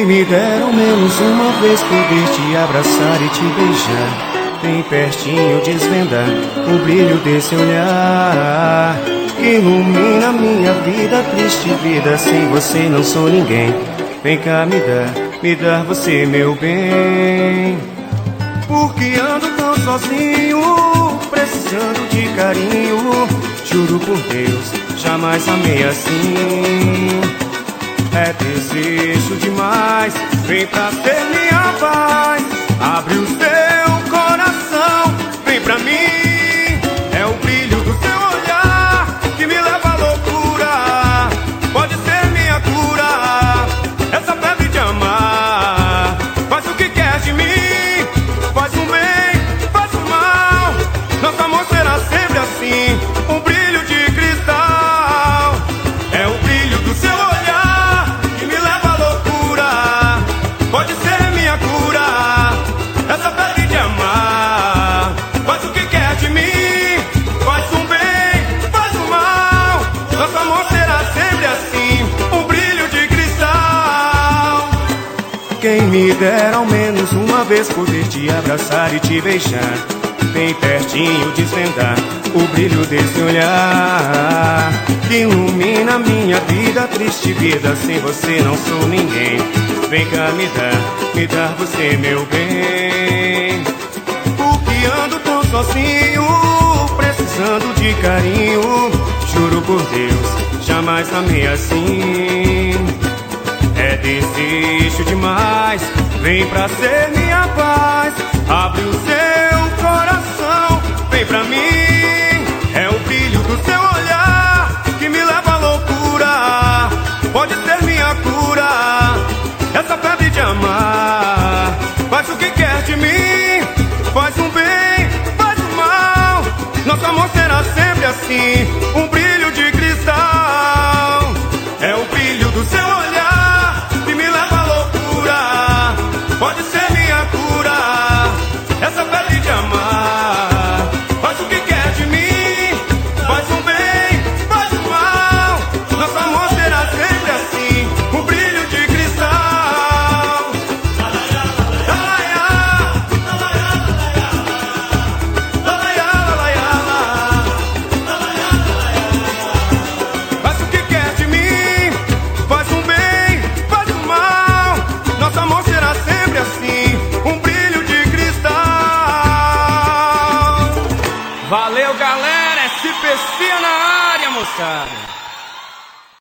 Quem me dera ao menos uma vez poder te abraçar e te beijar, bem pertinho desvendar o brilho desse olhar que ilumina minha vida, triste vida, sem você não sou ninguém. Vem cá me dar você meu bem. Porque ando tão sozinho, precisando de carinho. Juro por Deus, jamais amei assim. É desejo demais, vem pra ser minha paz. Abre o seu coração, vem pra mim. É o brilho do seu olhar que me leva à loucura. Pode ser minha cura, essa febre de amar. Faz o que quer de mim, faz um bem, faz um mal. Nosso amor será sempre assim, um brilho de cristal. É o brilho do seu olhar que me leva à loucura. Pode ser minha cura, essa febre de amar. Faz o que quer de mim, faz um bem, faz um mal. Nosso amor será sempre assim, um brilho de cristal. Quem me dera ao menos uma vez poder te abraçar e te beijar, bem pertinho desvendar o brilho desse olhar que ilumina minha vida, triste vida, sem você não sou ninguém. Vem cá me dar você meu bem. Porque ando tão sozinho, precisando de carinho. Juro por Deus, jamais amei assim. É desejo demais, vem pra ser minha paz. Abre o seu coração, vem pra mim. É o brilho do seu olhar que me leva à loucura. Pode ser minha cura, essa febre de amar. Faz o que quer de mim, faz um bem, faz um mal. Nosso amor será sempre assim, um brilho de cristal. É o brilho do seu olhar que me leva à loucura. Pode ser minha cura, essa febre de amar. Faz o que quer de mim, faz um bem, faz um mal. Nosso amor será sempre assim, um brilho de cristal. Faz o que quer de mim, faz um bem, faz um mal. Nosso amor será sempre assim, um brilho de cristal. Valeu, galera! SPC na área, moçada!